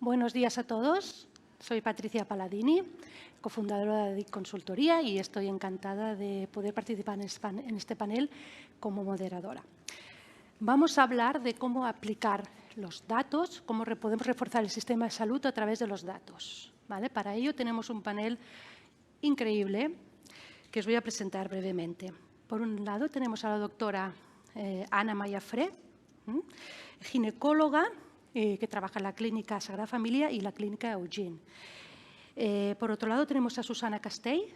Buenos días a todos. Soy Patricia Paladini, cofundadora de DIC Consultoría, y estoy encantada de poder participar en este panel como moderadora. Vamos a hablar de cómo aplicar los datos, cómo podemos reforzar el sistema de salud a través de los datos, ¿vale? Para ello tenemos un panel increíble que os voy a presentar brevemente. Por un lado tenemos a la doctora Ana Mayafré, ginecóloga, que trabaja en la clínica Sagrada Familia y la clínica Eugene. Por otro lado, tenemos a Susana Castell,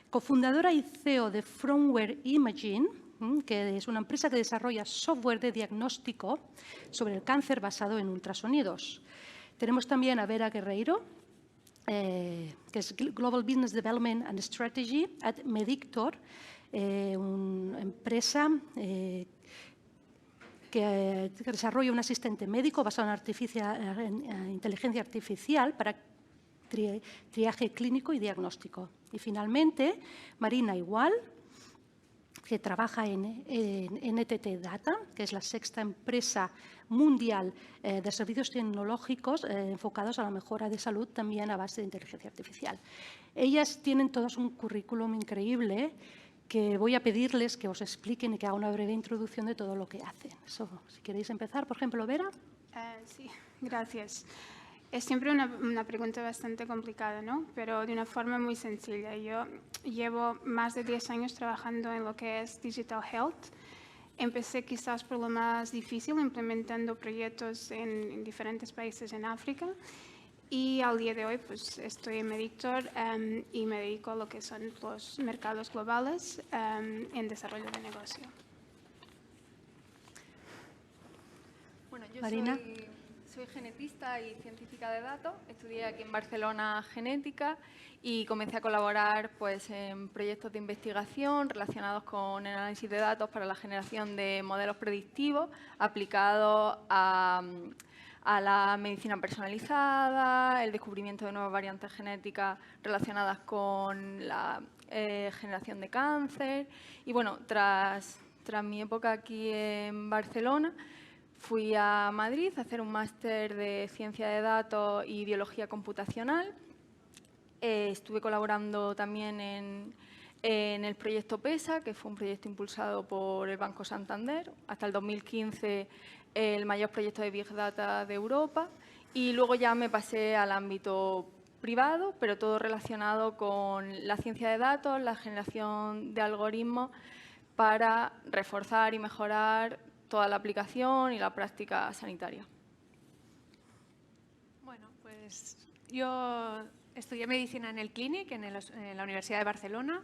cofundadora y CEO de Fromware Imaging, que es una empresa que desarrolla software de diagnóstico sobre el cáncer basado en ultrasonidos. Tenemos también a Vera Guerreiro, que es Global Business Development and Strategy at Medictor, una empresa que desarrolla un asistente médico basado en inteligencia artificial para triaje clínico y diagnóstico. Y finalmente, Marina Igual, que trabaja en NTT Data, que es la sexta empresa mundial de servicios tecnológicos enfocados a la mejora de salud, también a base de inteligencia artificial. Ellas tienen todas un currículum increíble que voy a pedirles que os expliquen y que haga una breve introducción de todo lo que hacen. Si queréis empezar, por ejemplo, Vera. Sí, gracias. Es siempre una pregunta bastante complicada, ¿no? Pero de una forma muy sencilla. Yo llevo más de 10 años trabajando en lo que es Digital Health. Empecé quizás por lo más difícil, implementando proyectos en diferentes países en África. Y al día de hoy pues, estoy en Medictor y me dedico a lo que son los mercados globales en desarrollo de negocio. Bueno, yo Marina. soy genetista y científica de datos. Estudié aquí en Barcelona genética y comencé a colaborar pues, en proyectos de investigación relacionados con el análisis de datos para la generación de modelos predictivos aplicados a la medicina personalizada, el descubrimiento de nuevas variantes genéticas relacionadas con la generación de cáncer. Y bueno, tras mi época aquí en Barcelona, fui a Madrid a hacer un máster de Ciencia de Datos y Biología Computacional. Estuve colaborando también en el proyecto PESA, que fue un proyecto impulsado por el Banco Santander. Hasta el 2015, el mayor proyecto de Big Data de Europa. Y luego ya me pasé al ámbito privado, pero todo relacionado con la ciencia de datos, la generación de algoritmos para reforzar y mejorar toda la aplicación y la práctica sanitaria. Bueno, pues yo estudié medicina en el Clínic, en la Universidad de Barcelona.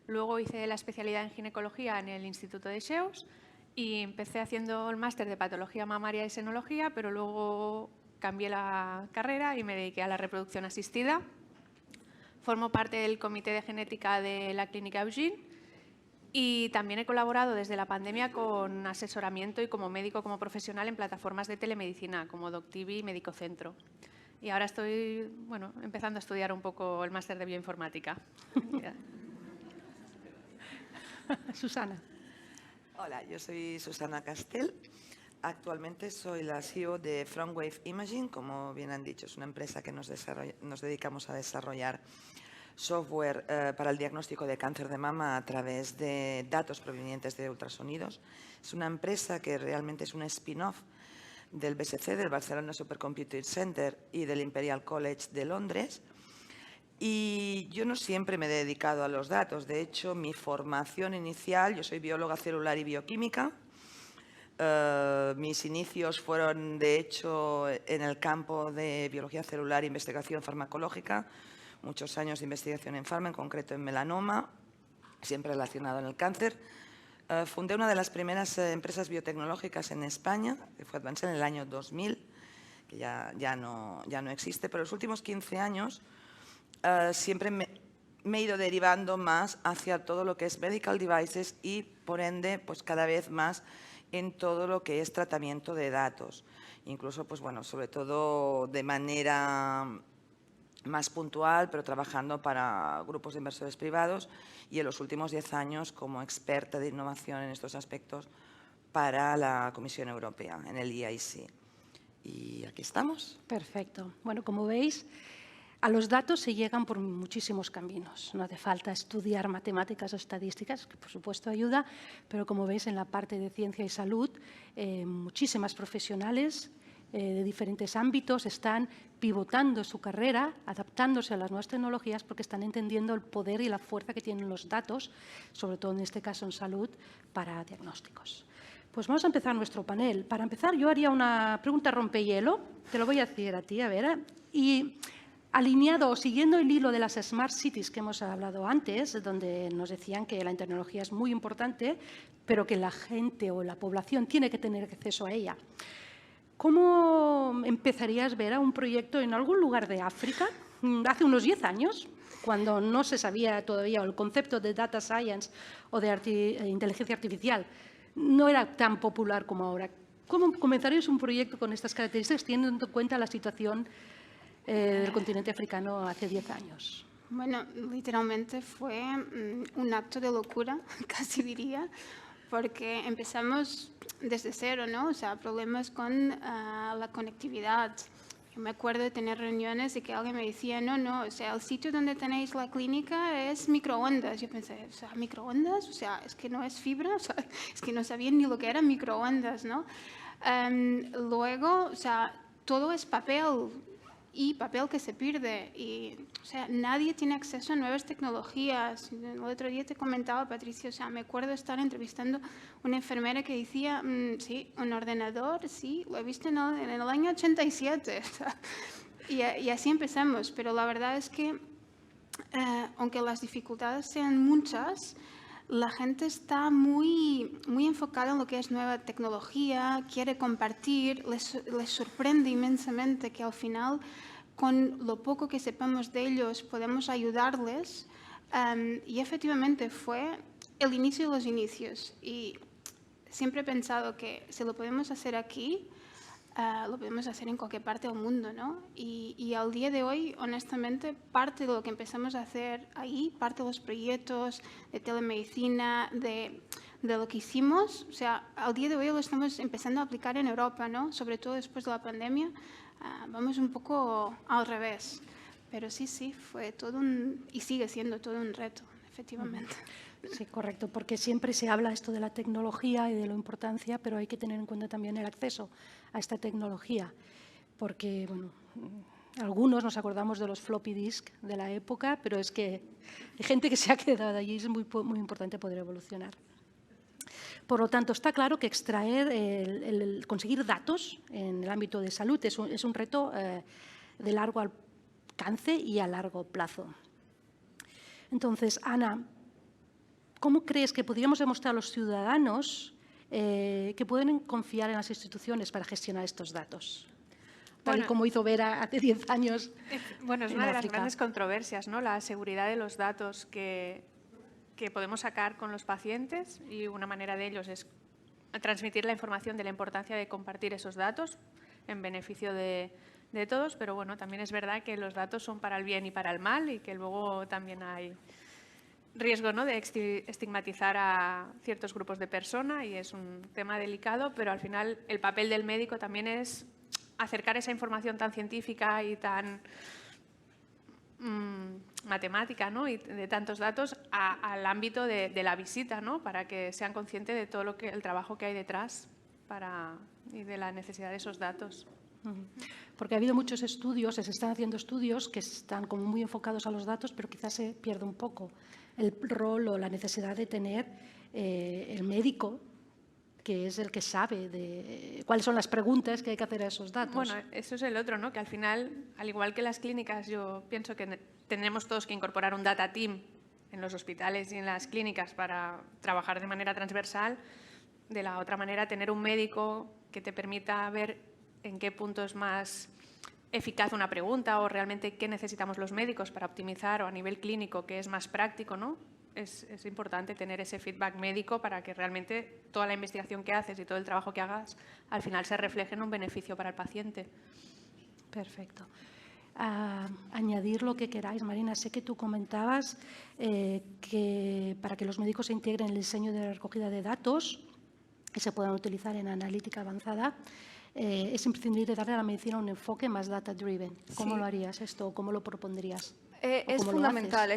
Luego hice la especialidad en ginecología en el Instituto de Sceaux y empecé haciendo el máster de patología mamaria y senología, pero luego cambié la carrera y me dediqué a la reproducción asistida. Formo parte del comité de genética de la clínica Eugene. Y también he colaborado desde la pandemia con asesoramiento y como médico, como profesional en plataformas de telemedicina como DocTV y Medicocentro. Y ahora estoy empezando a estudiar un poco el máster de bioinformática. Susana. Hola, yo soy Susana Castell. Actualmente soy la CEO de Fromware Imaging. Como bien han dicho, es una empresa que nos dedicamos a desarrollar software para el diagnóstico de cáncer de mama a través de datos provenientes de ultrasonidos. Es una empresa que realmente es un spin-off del BSC, del Barcelona Supercomputing Center y del Imperial College de Londres. Y yo no siempre me he dedicado a los datos. De hecho, mi formación inicial, yo soy bióloga celular y bioquímica. Mis inicios fueron, de hecho, en el campo de biología celular e investigación farmacológica. Muchos años de investigación en farma, en concreto en melanoma, siempre relacionado en el cáncer. Fundé una de las primeras empresas biotecnológicas en España, que fue Advanced en el año 2000, que ya no existe, pero los últimos 15 años siempre me he ido derivando más hacia todo lo que es medical devices y, por ende, pues cada vez más en todo lo que es tratamiento de datos. Incluso, pues bueno, sobre todo de manera más puntual, pero trabajando para grupos de inversores privados y en los últimos 10 años como experta de innovación en estos aspectos para la Comisión Europea, en el EIC. Y aquí estamos. Perfecto. Bueno, como veis, a los datos se llegan por muchísimos caminos. No hace falta estudiar matemáticas o estadísticas, que por supuesto ayuda, pero como veis en la parte de ciencia y salud, muchísimas profesionales de diferentes ámbitos están pivotando su carrera, adaptándose a las nuevas tecnologías porque están entendiendo el poder y la fuerza que tienen los datos, sobre todo en este caso en salud, para diagnósticos. Pues vamos a empezar nuestro panel. Para empezar, yo haría una pregunta rompehielo, te lo voy a hacer a ti, a ver, y alineado o siguiendo el hilo de las Smart Cities que hemos hablado antes, donde nos decían que la tecnología es muy importante, pero que la gente o la población tiene que tener acceso a ella. ¿Cómo empezarías a ver a un proyecto en algún lugar de África, hace unos 10 años, cuando no se sabía todavía el concepto de data science o de inteligencia artificial? No era tan popular como ahora. ¿Cómo comenzarías un proyecto con estas características, teniendo en cuenta la situación del continente africano hace 10 años? Bueno, literalmente fue un acto de locura, casi diría, porque empezamos desde cero, ¿no? O sea, problemas con la conectividad. Yo me acuerdo de tener reuniones y que alguien me decía, no, o sea, el sitio donde tenéis la clínica es microondas. Yo pensé, o sea, ¿microondas? O sea, es que no es fibra, o sea, es que no sabían ni lo que eran microondas, ¿no? Luego, o sea, todo es papel y papel que se pierde. Y, o sea, nadie tiene acceso a nuevas tecnologías. El otro día te comentaba, Patricia, o sea, me acuerdo estar entrevistando a una enfermera que decía, sí, un ordenador, sí, lo he visto en el año 87. Y así empezamos. Pero la verdad es que, aunque las dificultades sean muchas, la gente está muy enfocada en lo que es nueva tecnología, quiere compartir, les sorprende inmensamente que al final, con lo poco que sepamos de ellos, podemos ayudarles. Y efectivamente fue el inicio de los inicios. Y siempre he pensado que si lo podemos hacer aquí, lo podemos hacer en cualquier parte del mundo, ¿no? Y al día de hoy, honestamente, parte de lo que empezamos a hacer ahí, parte de los proyectos de telemedicina, de lo que hicimos, o sea, al día de hoy lo estamos empezando a aplicar en Europa, ¿no? Sobre todo después de la pandemia, vamos un poco al revés. Pero sí, fue todo y sigue siendo todo un reto, efectivamente. Sí, correcto, porque siempre se habla esto de la tecnología y de la importancia, pero hay que tener en cuenta también el acceso a esta tecnología, porque, bueno, algunos nos acordamos de los floppy disk de la época, pero es que hay gente que se ha quedado allí y es muy importante poder evolucionar. Por lo tanto, está claro que extraer, conseguir datos en el ámbito de salud es un reto de largo alcance y a largo plazo. Entonces, Ana, ¿cómo crees que podríamos demostrar a los ciudadanos que pueden confiar en las instituciones para gestionar estos datos? Tal y como hizo Vera hace 10 años. Bueno, es una de las grandes controversias, ¿no? La seguridad de los datos que podemos sacar con los pacientes, y una manera de ellos es transmitir la información de la importancia de compartir esos datos en beneficio de todos, pero bueno, también es verdad que los datos son para el bien y para el mal y que luego también hay riesgo, ¿no?, de estigmatizar a ciertos grupos de personas, y es un tema delicado, pero al final el papel del médico también es acercar esa información tan científica y tan matemática, ¿no?, y de tantos datos al ámbito de la visita, ¿no?, para que sean conscientes de todo el trabajo que hay detrás y de la necesidad de esos datos. Porque ha habido muchos estudios, se están haciendo estudios que están como muy enfocados a los datos, pero quizás se pierde un poco el rol o la necesidad de tener el médico, que es el que sabe de cuáles son las preguntas que hay que hacer a esos datos. Bueno, eso es el otro, ¿no?, que al final, al igual que las clínicas, yo pienso que tendremos todos que incorporar un data team en los hospitales y en las clínicas para trabajar de manera transversal. De la otra manera, tener un médico que te permita ver en qué punto es más eficaz una pregunta o realmente qué necesitamos los médicos para optimizar, o a nivel clínico qué es más práctico, ¿no? Es importante tener ese feedback médico para que realmente toda la investigación que haces y todo el trabajo que hagas al final se refleje en un beneficio para el paciente. Perfecto. Añadir lo que queráis. Marina, sé que tú comentabas que para que los médicos se integren en el diseño de la recogida de datos que se puedan utilizar en analítica avanzada, es imprescindible darle a la medicina un enfoque más data-driven. ¿Cómo Sí. lo harías esto o cómo lo propondrías? Es ¿Cómo lo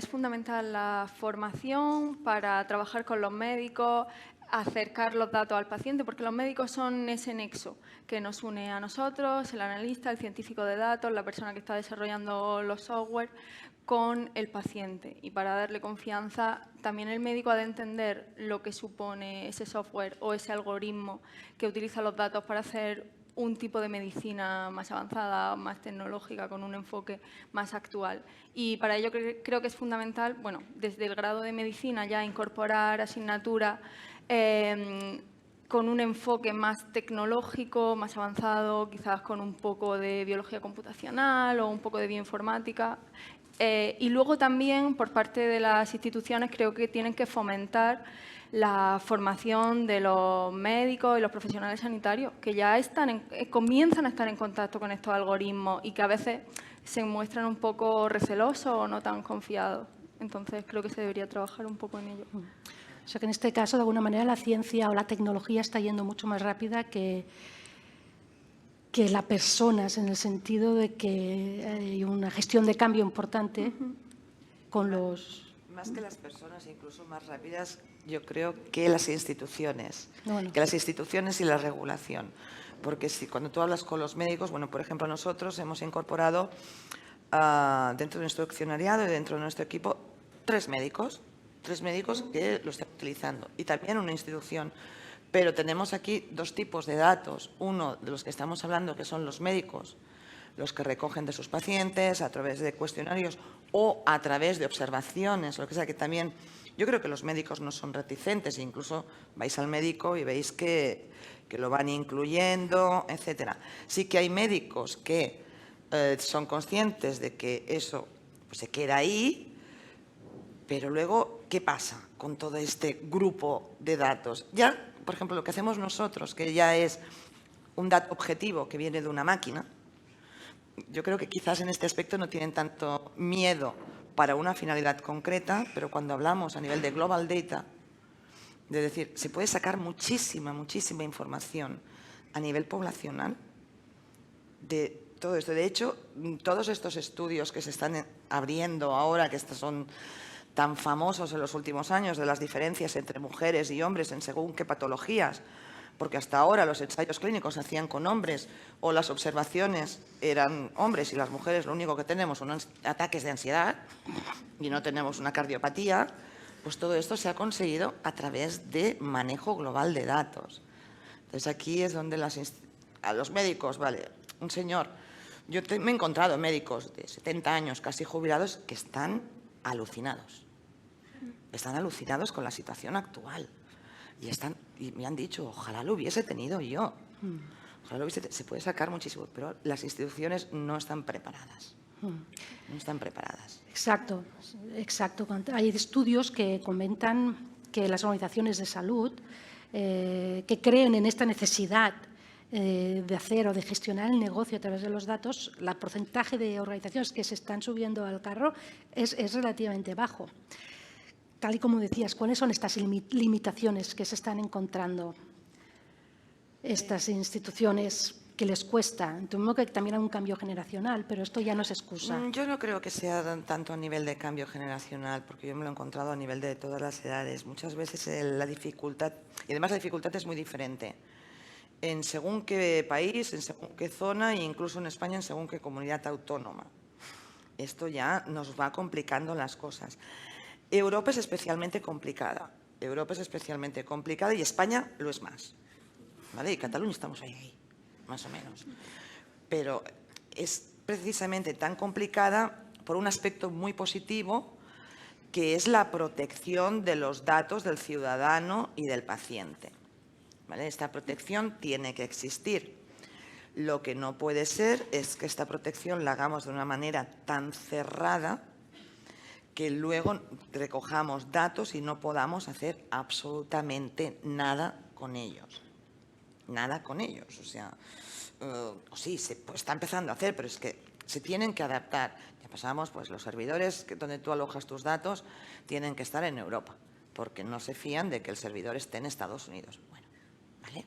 fundamental la formación para trabajar con los médicos, acercar los datos al paciente, porque los médicos son ese nexo que nos une a nosotros, el analista, el científico de datos, la persona que está desarrollando los software, con el paciente. Y para darle confianza, también el médico ha de entender lo que supone ese software o ese algoritmo que utiliza los datos para hacer un tipo de medicina más avanzada, más tecnológica, con un enfoque más actual. Y para ello creo que es fundamental, bueno, desde el grado de medicina ya incorporar asignatura con un enfoque más tecnológico, más avanzado, quizás con un poco de biología computacional o un poco de bioinformática. Y luego también, por parte de las instituciones, creo que tienen que fomentar la formación de los médicos y los profesionales sanitarios, que ya comienzan a estar en contacto con estos algoritmos y que a veces se muestran un poco recelosos o no tan confiados. Entonces, creo que se debería trabajar un poco en ello. O sea, que en este caso, de alguna manera, la ciencia o la tecnología está yendo mucho más rápida que las personas, en el sentido de que hay una gestión de cambio importante con los... Más que las personas, incluso más rápidas, yo creo que las instituciones. Bueno. Que las instituciones y la regulación. Porque si cuando tú hablas con los médicos, bueno, por ejemplo, nosotros hemos incorporado dentro de nuestro accionariado y dentro de nuestro equipo 3 médicos que lo están utilizando. Y también una institución. Pero tenemos aquí 2 tipos de datos. Uno de los que estamos hablando, que son los médicos, los que recogen de sus pacientes a través de cuestionarios o a través de observaciones, lo que sea, que también yo creo que los médicos no son reticentes, incluso vais al médico y veis que lo van incluyendo, etcétera. Sí que hay médicos que son conscientes de que eso pues, se queda ahí, pero luego, ¿qué pasa con todo este grupo de datos? Ya, por ejemplo, lo que hacemos nosotros, que ya es un dato objetivo que viene de una máquina, yo creo que quizás en este aspecto no tienen tanto miedo para una finalidad concreta, pero cuando hablamos a nivel de global data, de decir, se puede sacar muchísima información a nivel poblacional de todo esto. De hecho, todos estos estudios que se están abriendo ahora, que estos son tan famosos en los últimos años, de las diferencias entre mujeres y hombres en según qué patologías, porque hasta ahora los ensayos clínicos se hacían con hombres o las observaciones eran hombres y las mujeres lo único que tenemos son ataques de ansiedad y no tenemos una cardiopatía, pues todo esto se ha conseguido a través de manejo global de datos. Entonces aquí es donde a los médicos, vale, un señor, yo me he encontrado médicos de 70 años casi jubilados que están alucinados con la situación actual. Y me han dicho, ojalá lo hubiese tenido yo. Ojalá se puede sacar muchísimo, pero las instituciones no están preparadas. No están preparadas. Exacto. Hay estudios que comentan que las organizaciones de salud que creen en esta necesidad de hacer o de gestionar el negocio a través de los datos, el porcentaje de organizaciones que se están subiendo al carro es relativamente bajo. Tal y como decías, ¿cuáles son estas limitaciones que se están encontrando estas instituciones que les cuesta? Entiendo que también hay un cambio generacional, pero esto ya no es excusa. Yo no creo que sea tanto a nivel de cambio generacional, porque yo me lo he encontrado a nivel de todas las edades. Muchas veces la dificultad, y además la dificultad es muy diferente, en según qué país, en según qué zona e incluso en España en según qué comunidad autónoma. Esto ya nos va complicando las cosas. Europa es especialmente complicada. Y España lo es más. ¿Vale? Y Cataluña estamos ahí, más o menos. Pero es precisamente tan complicada por un aspecto muy positivo, que es la protección de los datos del ciudadano y del paciente. ¿Vale? Esta protección tiene que existir. Lo que no puede ser es que esta protección la hagamos de una manera tan cerrada que luego recojamos datos y no podamos hacer absolutamente nada con ellos. O sea, sí, pues está empezando a hacer, pero es que se tienen que adaptar. Ya pasamos, pues los servidores donde tú alojas tus datos tienen que estar en Europa, porque no se fían de que el servidor esté en Estados Unidos. Bueno, ¿vale?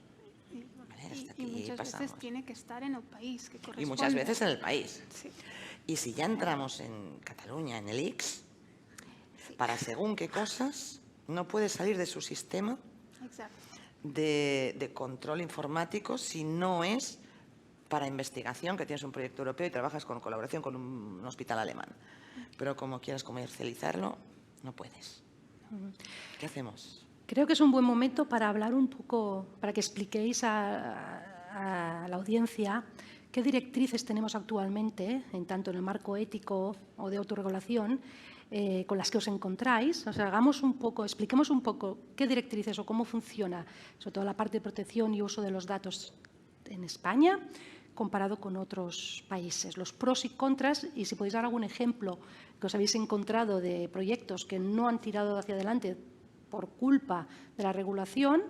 hasta Y aquí muchas pasamos. veces tiene que estar en el país que corresponde. Y muchas veces en el país. Sí. Y si ya entramos en Cataluña, en el ICS, para según qué cosas, no puede salir de su sistema Exacto. de control informático si no es para investigación, que tienes un proyecto europeo y trabajas con colaboración con un hospital alemán. Pero como quieras comercializarlo, no puedes. ¿Qué hacemos? Creo que es un buen momento para hablar un poco, para que expliquéis a la audiencia qué directrices tenemos actualmente, tanto en el marco ético o de autorregulación, con las que os encontráis. O sea, expliquemos un poco qué directrices o cómo funciona, sobre todo la parte de protección y uso de los datos en España, comparado con otros países, los pros y contras, y si podéis dar algún ejemplo que os habéis encontrado de proyectos que no han tirado hacia adelante por culpa de la regulación,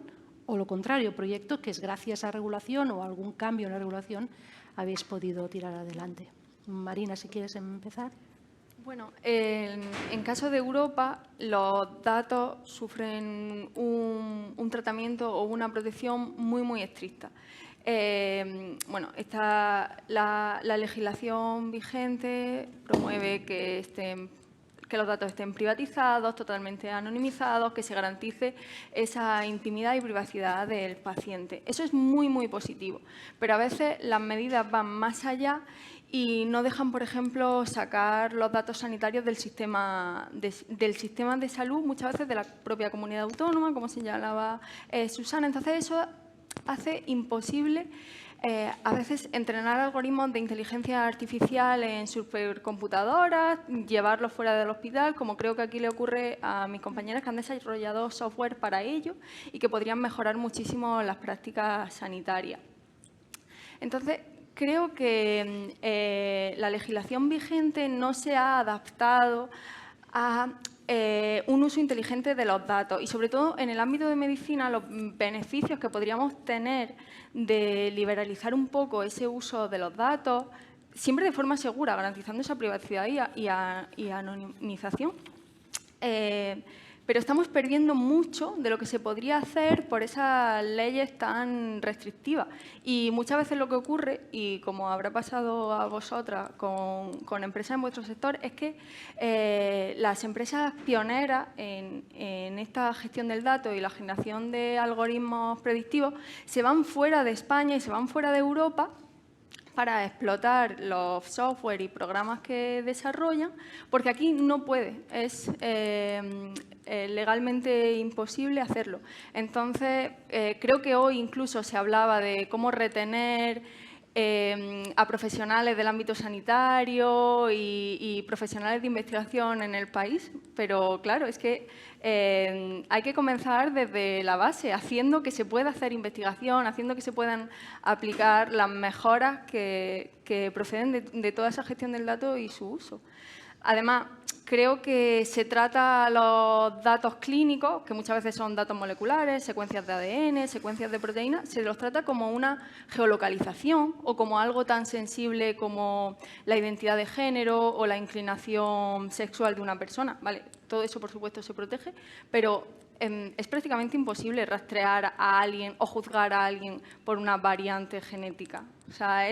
o lo contrario, proyectos que es gracias a regulación o a algún cambio en la regulación habéis podido tirar adelante. Marina, si quieres empezar. Bueno, en caso de Europa, los datos sufren un tratamiento o una protección muy, muy estricta. Bueno, la legislación vigente promueve que los datos estén privatizados, totalmente anonimizados, que se garantice esa intimidad y privacidad del paciente. Eso es muy, muy positivo, pero a veces las medidas van más allá y no dejan, por ejemplo, sacar los datos sanitarios del sistema de salud, muchas veces de la propia comunidad autónoma, como señalaba Susana. Entonces, eso hace imposible a veces entrenar algoritmos de inteligencia artificial en supercomputadoras, llevarlos fuera del hospital, como creo que aquí le ocurre a mis compañeras que han desarrollado software para ello y que podrían mejorar muchísimo las prácticas sanitarias. Entonces, creo que la legislación vigente no se ha adaptado a un uso inteligente de los datos y, sobre todo, en el ámbito de medicina, los beneficios que podríamos tener de liberalizar un poco ese uso de los datos, siempre de forma segura, garantizando esa privacidad y anonimización. Pero estamos perdiendo mucho de lo que se podría hacer por esas leyes tan restrictivas. Y muchas veces lo que ocurre, y como habrá pasado a vosotras con empresas en vuestro sector, es que las empresas pioneras en esta gestión del dato y la generación de algoritmos predictivos se van fuera de España y se van fuera de Europa para explotar los software y programas que desarrollan, porque aquí no puede, es legalmente imposible hacerlo. Entonces, creo que hoy incluso se hablaba de cómo retener a profesionales del ámbito sanitario y profesionales de investigación en el país, pero claro, es que hay que comenzar desde la base, haciendo que se pueda hacer investigación, haciendo que se puedan aplicar las mejoras que proceden de toda esa gestión del dato y su uso. Además, creo que se trata los datos clínicos, que muchas veces son datos moleculares, secuencias de ADN, secuencias de proteínas, se los trata como una geolocalización o como algo tan sensible como la identidad de género o la inclinación sexual de una persona. Vale, todo eso, por supuesto, se protege, pero es prácticamente imposible rastrear a alguien o juzgar a alguien por una variante genética. O sea,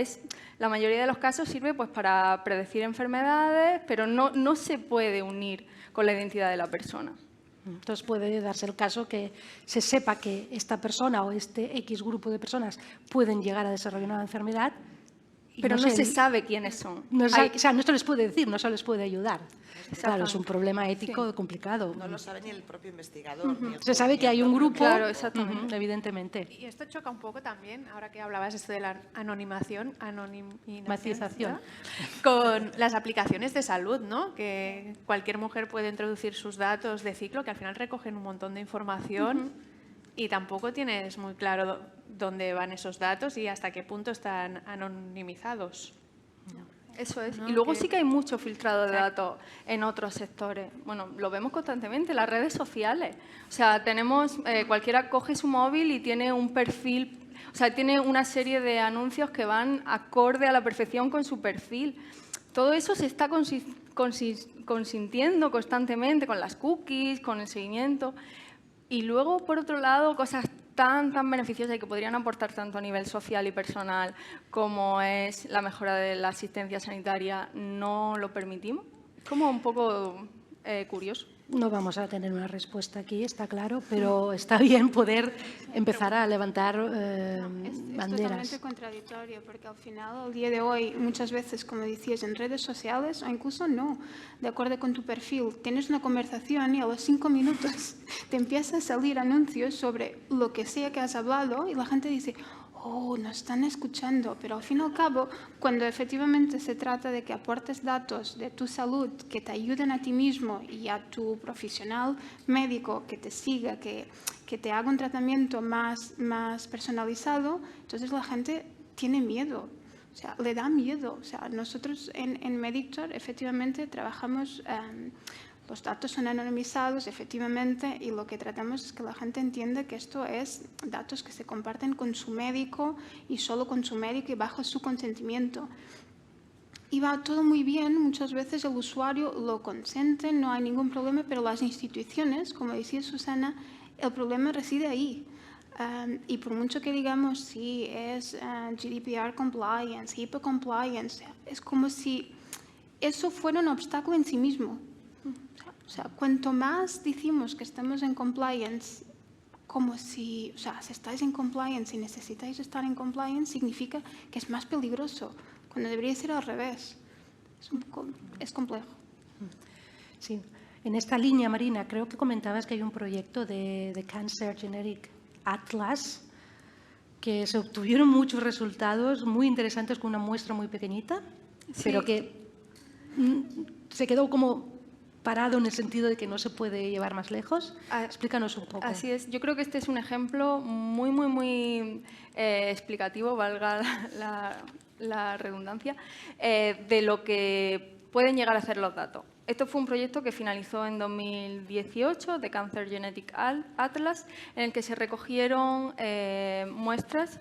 la mayoría de los casos sirve pues, para predecir enfermedades, pero no se puede unir con la identidad de la persona. Entonces puede darse el caso que se sepa que esta persona o este X grupo de personas pueden llegar a desarrollar una enfermedad, pero no se sabe quiénes son. O sea, no se les puede decir, no se les puede ayudar. Claro, es un problema ético complicado. No lo sabe ni el propio investigador. Ni el Se sabe que hay un grupo, claro, exactamente. Evidentemente. Y esto choca un poco también, ahora que hablabas esto de la anonimización, Matización. con las aplicaciones de salud, ¿no? Que cualquier mujer puede introducir sus datos de ciclo, que al final recogen un montón de información y tampoco tienes muy claro dónde van esos datos y hasta qué punto están anonimizados. Eso es. ¿No? Y luego sí que hay mucho filtrado de datos en otros sectores. Bueno, lo vemos constantemente, las redes sociales. O sea, cualquiera coge su móvil y tiene un perfil, o sea, tiene una serie de anuncios que van acorde a la perfección con su perfil. Todo eso se está consintiendo constantemente con las cookies, con el seguimiento. Y luego, por otro lado, cosas tan beneficiosas y que podrían aportar tanto a nivel social y personal como es la mejora de la asistencia sanitaria, no lo permitimos? Es como un poco curioso. No vamos a tener una respuesta aquí, está claro, pero está bien poder empezar a levantar Es banderas. totalmente contradictorio, porque al final, al día de hoy, muchas veces, como decías, en redes sociales, o incluso no, de acuerdo con tu perfil, tienes una conversación y a los 5 minutos te empiezan a salir anuncios sobre lo que sea que has hablado y la gente dice, oh, nos están escuchando, pero al fin y al cabo, cuando efectivamente se trata de que aportes datos de tu salud que te ayuden a ti mismo y a tu profesional médico que te siga, que te haga un tratamiento más personalizado, entonces la gente tiene miedo, o sea, le da miedo. O sea, nosotros en Medictor efectivamente trabajamos, los datos son anonimizados, efectivamente, y lo que tratamos es que la gente entienda que esto es datos que se comparten con su médico y solo con su médico y bajo su consentimiento. Y va todo muy bien, muchas veces el usuario lo consiente, no hay ningún problema, pero las instituciones, como decía Susana, el problema reside ahí. Y por mucho que digamos si es GDPR compliance, HIPAA compliance, es como si eso fuera un obstáculo en sí mismo. O sea, cuanto más decimos que estamos en compliance, como si, o sea, si estáis en compliance y necesitáis estar en compliance, significa que es más peligroso, cuando debería ser al revés. Es complejo. Sí. En esta línea, Marina, creo que comentabas que hay un proyecto de Cancer Genetic Atlas, que se obtuvieron muchos resultados muy interesantes con una muestra muy pequeñita, Sí. pero que se quedó como parado en el sentido de que no se puede llevar más lejos. Explícanos un poco. Así es. Yo creo que este es un ejemplo muy explicativo, valga la redundancia, de lo que pueden llegar a hacer los datos. Esto fue un proyecto que finalizó en 2018 de Cancer Genetic Atlas, en el que se recogieron muestras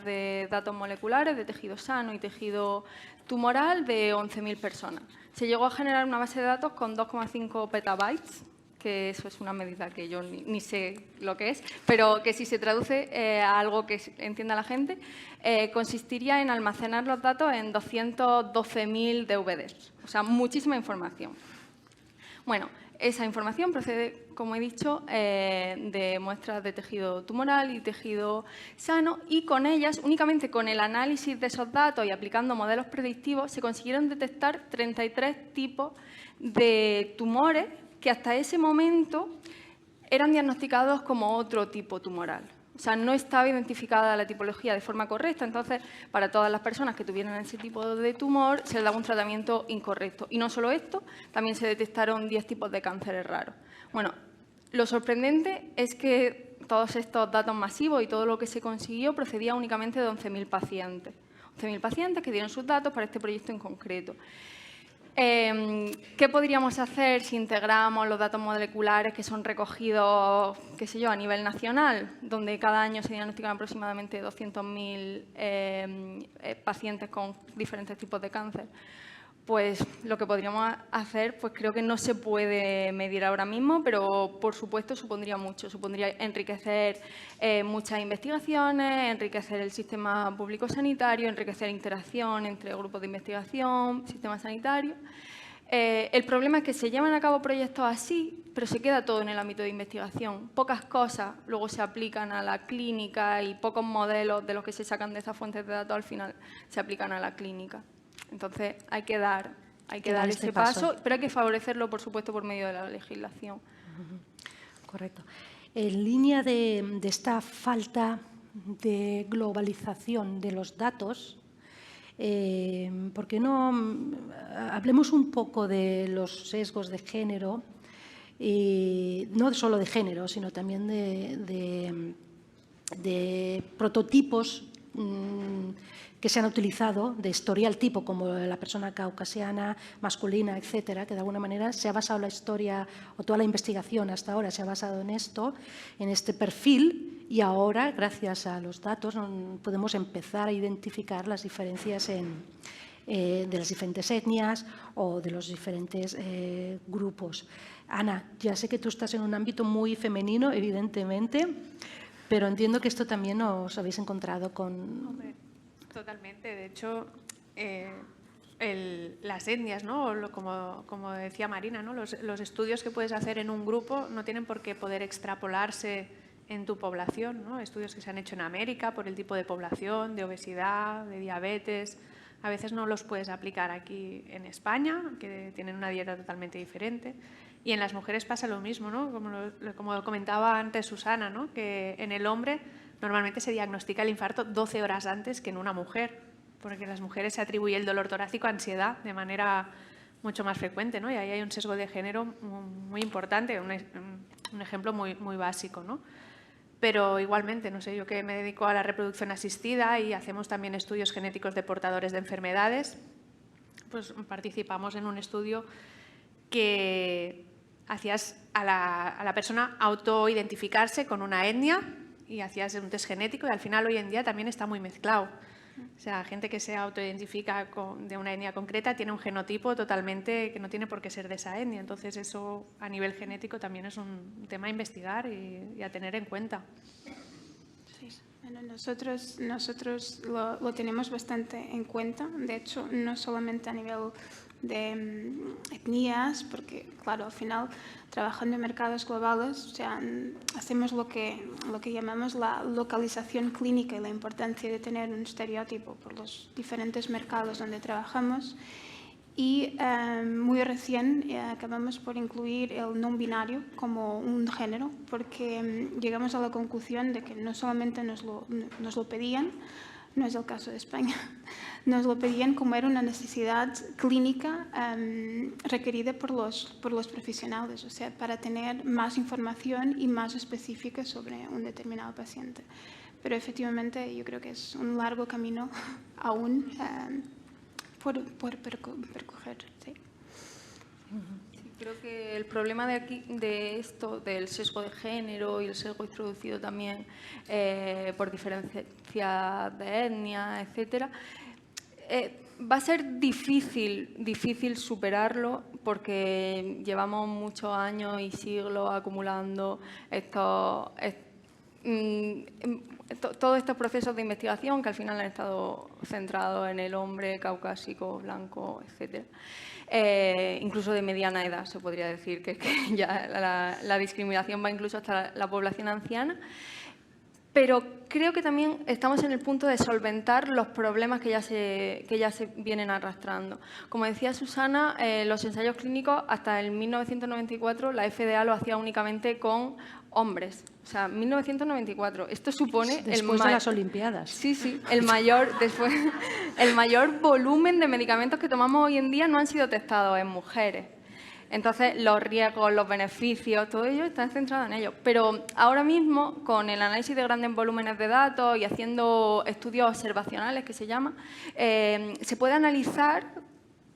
de datos moleculares, de tejido sano y tejido tumoral de 11.000 personas. Se llegó a generar una base de datos con 2,5 petabytes, que eso es una medida que yo ni sé lo que es, pero que si se traduce a algo que entienda la gente, consistiría en almacenar los datos en 212.000 DVDs, o sea, muchísima información. Bueno, esa información procede, como he dicho, de muestras de tejido tumoral y tejido sano, y con ellas, únicamente con el análisis de esos datos y aplicando modelos predictivos, se consiguieron detectar 33 tipos de tumores que hasta ese momento eran diagnosticados como otro tipo tumoral. O sea, no estaba identificada la tipología de forma correcta, entonces para todas las personas que tuvieran ese tipo de tumor se les daba un tratamiento incorrecto. Y no solo esto, también se detectaron 10 tipos de cánceres raros. Bueno, lo sorprendente es que todos estos datos masivos y todo lo que se consiguió procedía únicamente de 11.000 pacientes. 11.000 pacientes que dieron sus datos para este proyecto en concreto. ¿Qué podríamos hacer si integramos los datos moleculares que son recogidos, qué sé yo, a nivel nacional, donde cada año se diagnostican aproximadamente 200.000 pacientes con diferentes tipos de cáncer? Pues lo que podríamos hacer, pues creo que no se puede medir ahora mismo, pero por supuesto supondría mucho. Supondría enriquecer muchas investigaciones, enriquecer el sistema público sanitario, enriquecer interacción entre grupos de investigación, sistema sanitario. El problema es que se llevan a cabo proyectos así, pero se queda todo en el ámbito de investigación. Pocas cosas luego se aplican a la clínica y pocos modelos de los que se sacan de esas fuentes de datos al final se aplican a la clínica. Entonces hay que dar ese paso, pero hay que favorecerlo, por supuesto, por medio de la legislación. Correcto. En línea de esta falta de globalización de los datos, ¿por qué no hablemos un poco de los sesgos de género? Y no solo de género, sino también de prototipos que se han utilizado, de historial tipo, como la persona caucasiana, masculina, etcétera, que de alguna manera se ha basado la historia o toda la investigación hasta ahora se ha basado en esto, en este perfil, y ahora, gracias a los datos, podemos empezar a identificar las diferencias de las diferentes etnias o de los diferentes grupos. Ana, ya sé que tú estás en un ámbito muy femenino, evidentemente, Pero entiendo que esto también os habéis encontrado con... Hombre, totalmente. De hecho, las etnias, ¿no? Como decía Marina, ¿no? Los estudios que puedes hacer en un grupo no tienen por qué poder extrapolarse en tu población, ¿no? Estudios que se han hecho en América por el tipo de población, de obesidad, de diabetes, a veces no los puedes aplicar aquí en España, que tienen una dieta totalmente diferente. Y en las mujeres pasa lo mismo, ¿no? Como comentaba antes Susana, ¿no? Que en el hombre normalmente se diagnostica el infarto 12 horas antes que en una mujer, porque en las mujeres se atribuye el dolor torácico a ansiedad de manera mucho más frecuente, ¿no? Y ahí hay un sesgo de género muy importante, un ejemplo muy básico, ¿no? Pero igualmente, no sé, yo que me dedico a la reproducción asistida y hacemos también estudios genéticos de portadores de enfermedades, pues participamos en un estudio que hacías a la persona autoidentificarse con una etnia y hacías un test genético y al final hoy en día también está muy mezclado. O sea, gente que se autoidentifica de una etnia concreta tiene un genotipo totalmente que no tiene por qué ser de esa etnia. Entonces eso a nivel genético también es un tema a investigar y a tener en cuenta. Sí. Bueno, nosotros lo tenemos bastante en cuenta. De hecho, no solamente a nivel de etnias, porque claro, al final trabajando en mercados globales, o sea, hacemos lo que llamamos la localización clínica y la importancia de tener un estereotipo por los diferentes mercados donde trabajamos. Y muy recién acabamos por incluir el no binario como un género, porque llegamos a la conclusión de que no solamente nos lo pedían, no es el caso de España, nos lo pedían como era una necesidad clínica requerida por los profesionales, o sea, para tener más información y más específica sobre un determinado paciente. Pero efectivamente yo creo que es un largo camino aún por percoger. Sí. Sí, creo que el problema de esto, del sesgo de género y el sesgo introducido también por diferencia de etnia, etcétera, va a ser difícil superarlo porque llevamos muchos años y siglos acumulando todos estos procesos de investigación que al final han estado centrados en el hombre caucásico, blanco, etcétera. Incluso de mediana edad, se podría decir, que ya la discriminación va incluso hasta la población anciana. Pero creo que también estamos en el punto de solventar los problemas que ya se vienen arrastrando. Como decía Susana, los ensayos clínicos hasta el 1994 la FDA lo hacía únicamente con hombres. O sea, 1994. Esto supone después de las Olimpiadas. Sí, el mayor volumen de medicamentos que tomamos hoy en día no han sido testados en mujeres. Entonces, los riesgos, los beneficios, todo ello está centrado en ello. Pero ahora mismo, con el análisis de grandes volúmenes de datos y haciendo estudios observacionales, que se llama, se puede analizar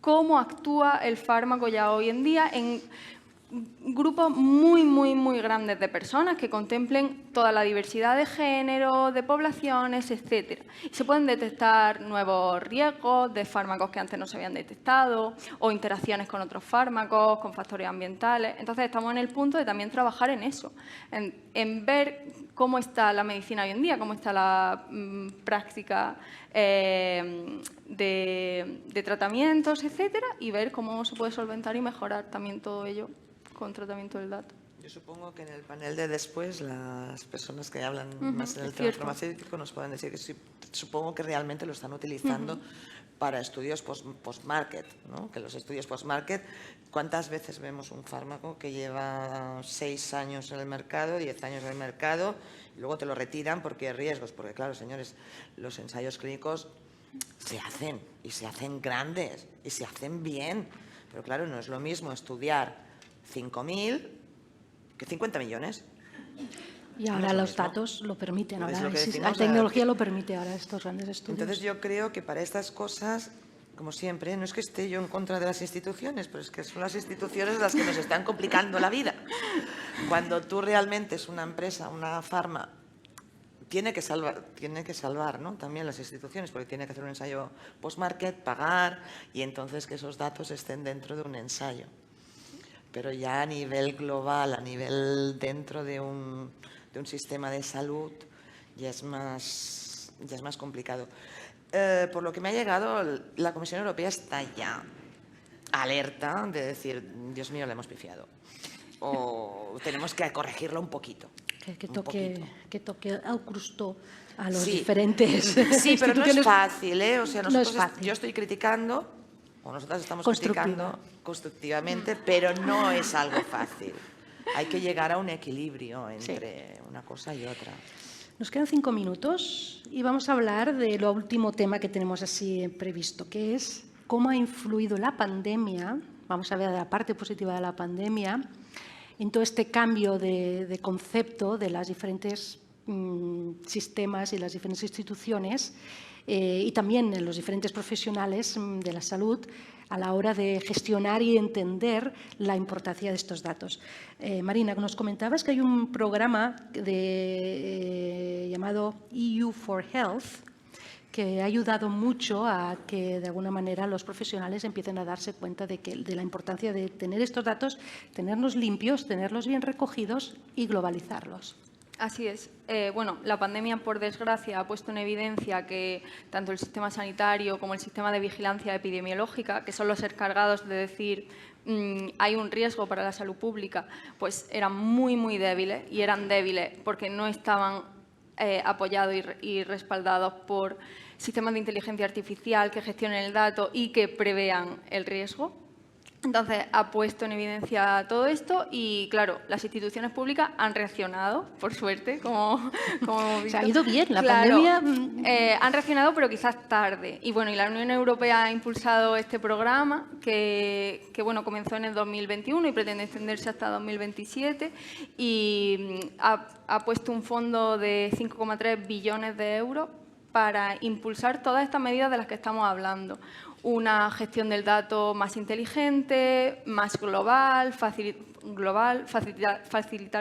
cómo actúa el fármaco ya hoy en día en grupos muy grandes de personas que contemplen toda la diversidad de género, de poblaciones, etcétera. Y se pueden detectar nuevos riesgos de fármacos que antes no se habían detectado o interacciones con otros fármacos, con factores ambientales. Entonces, estamos en el punto de también trabajar en eso, en ver cómo está la medicina hoy en día, cómo está la práctica de tratamientos, etcétera, y ver cómo se puede solventar y mejorar también todo ello con tratamiento del dato. Yo supongo que en el panel de después las personas que hablan más en el tema farmacéutico nos pueden decir que sí, supongo que realmente lo están utilizando para estudios post-market, ¿no? Que los estudios post-market, ¿cuántas veces vemos un fármaco que lleva 6 años en el mercado, 10 años en el mercado y luego te lo retiran porque hay riesgos? Porque claro, señores, los ensayos clínicos se hacen y se hacen grandes y se hacen bien, pero claro, no es lo mismo estudiar 5.000 que 50 millones. Y ahora los datos lo permiten, ahora decimos, la tecnología lo permite ahora, estos grandes estudios. Entonces yo creo que para estas cosas, como siempre, no es que esté yo en contra de las instituciones, pero es que son las instituciones las que nos están complicando la vida. Cuando tú realmente es una empresa, una farma, tiene que salvar, ¿no? También las instituciones, porque tiene que hacer un ensayo post-market, pagar, y entonces que esos datos estén dentro de un ensayo. Pero ya a nivel global, a nivel dentro de un de un sistema de salud ya es más complicado. Por lo que me ha llegado, la Comisión Europea está ya alerta de decir, Dios mío, le hemos pifiado. O tenemos que corregirlo un poquito. Que toque al crusto a los Sí. diferentes Sí, pero no es instituciones. fácil, ¿eh? O sea, No es fácil. yo estoy criticando, o nosotras estamos Constructiva. criticando constructivamente, pero no es algo fácil. Hay que llegar a un equilibrio entre una cosa y otra. Nos quedan 5 minutos y vamos a hablar de lo último tema que tenemos así previsto, que es cómo ha influido la pandemia, vamos a ver la parte positiva de la pandemia, en todo este cambio de concepto de los diferentes sistemas y las diferentes instituciones y también en los diferentes profesionales de la salud a la hora de gestionar y entender la importancia de estos datos. Marina, nos comentabas que hay un programa llamado EU for Health que ha ayudado mucho a que, de alguna manera, los profesionales empiecen a darse cuenta de la importancia de tener estos datos, tenerlos limpios, tenerlos bien recogidos y globalizarlos. Así es. Bueno, la pandemia, por desgracia, ha puesto en evidencia que tanto el sistema sanitario como el sistema de vigilancia epidemiológica, que son los encargados de decir hay un riesgo para la salud pública, pues eran muy, muy débiles, y eran débiles porque no estaban apoyados y respaldados por sistemas de inteligencia artificial que gestionen el dato y que prevean el riesgo. Entonces, ha puesto en evidencia todo esto y, claro, las instituciones públicas han reaccionado, por suerte, como Se ha ido bien, la claro, pandemia. han reaccionado, pero quizás tarde. Y, bueno, y la Unión Europea ha impulsado este programa que bueno, comenzó en el 2021 y pretende extenderse hasta 2027 y ha puesto un fondo de 5,3 billones de euros para impulsar todas estas medidas de las que estamos hablando. Una gestión del dato más inteligente, más global, facilitar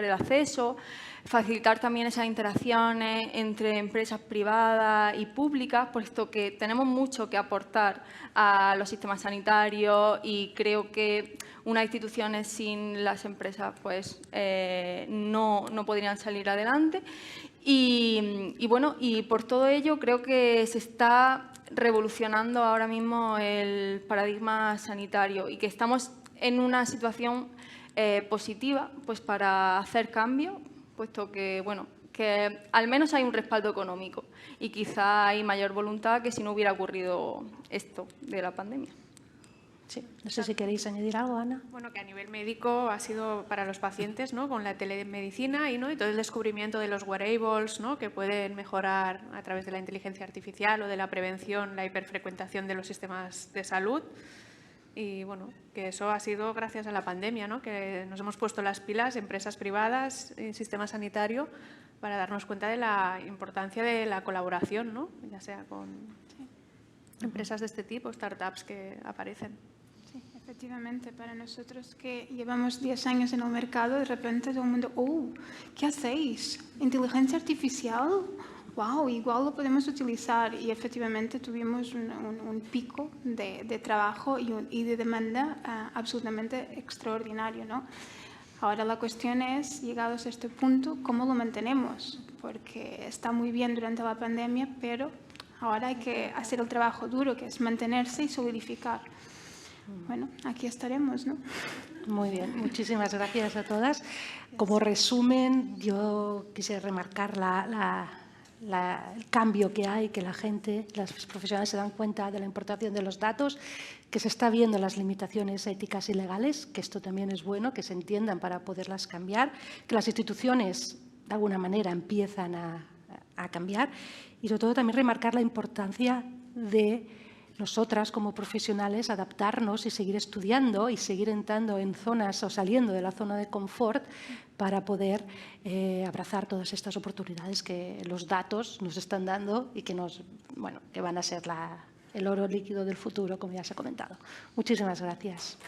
el acceso, facilitar también esas interacciones entre empresas privadas y públicas, puesto que tenemos mucho que aportar a los sistemas sanitarios y creo que unas instituciones sin las empresas pues, no podrían salir adelante. Y bueno, y por todo ello creo que se está revolucionando ahora mismo el paradigma sanitario y que estamos en una situación positiva pues para hacer cambios, puesto que, bueno, que al menos hay un respaldo económico y quizá hay mayor voluntad que si no hubiera ocurrido esto de la pandemia. Sí. No sé si queréis añadir algo, Ana. Bueno, que a nivel médico ha sido para los pacientes, ¿no? Con la telemedicina y todo el descubrimiento de los wearables, ¿no? Que pueden mejorar a través de la inteligencia artificial o de la prevención, la hiperfrecuentación de los sistemas de salud. Y bueno, que eso ha sido gracias a la pandemia, ¿no? Que nos hemos puesto las pilas, empresas privadas, sistema sanitario, para darnos cuenta de la importancia de la colaboración, ¿no? Ya sea con empresas de este tipo, startups que aparecen. Sí, efectivamente, para nosotros que llevamos 10 años en el mercado, de repente todo el mundo, ¿qué hacéis? ¿Inteligencia artificial? ¡Wow! Igual lo podemos utilizar. Y efectivamente tuvimos un pico de trabajo y de demanda absolutamente extraordinario, ¿no? Ahora la cuestión es, llegados a este punto, ¿cómo lo mantenemos? Porque está muy bien durante la pandemia, pero ahora hay que hacer el trabajo duro, que es mantenerse y solidificar. Bueno, aquí estaremos, ¿no? Muy bien, muchísimas gracias a todas. Como resumen, yo quisiera remarcar el cambio que hay, que la gente, las profesionales se dan cuenta de la importancia de los datos, que se está viendo las limitaciones éticas y legales, que esto también es bueno, que se entiendan para poderlas cambiar, que las instituciones de alguna manera empiezan a cambiar y sobre todo también remarcar la importancia de nosotras como profesionales adaptarnos y seguir estudiando y seguir entrando en zonas o saliendo de la zona de confort para poder abrazar todas estas oportunidades que los datos nos están dando y que que van a ser el oro líquido del futuro, como ya se ha comentado. Muchísimas gracias.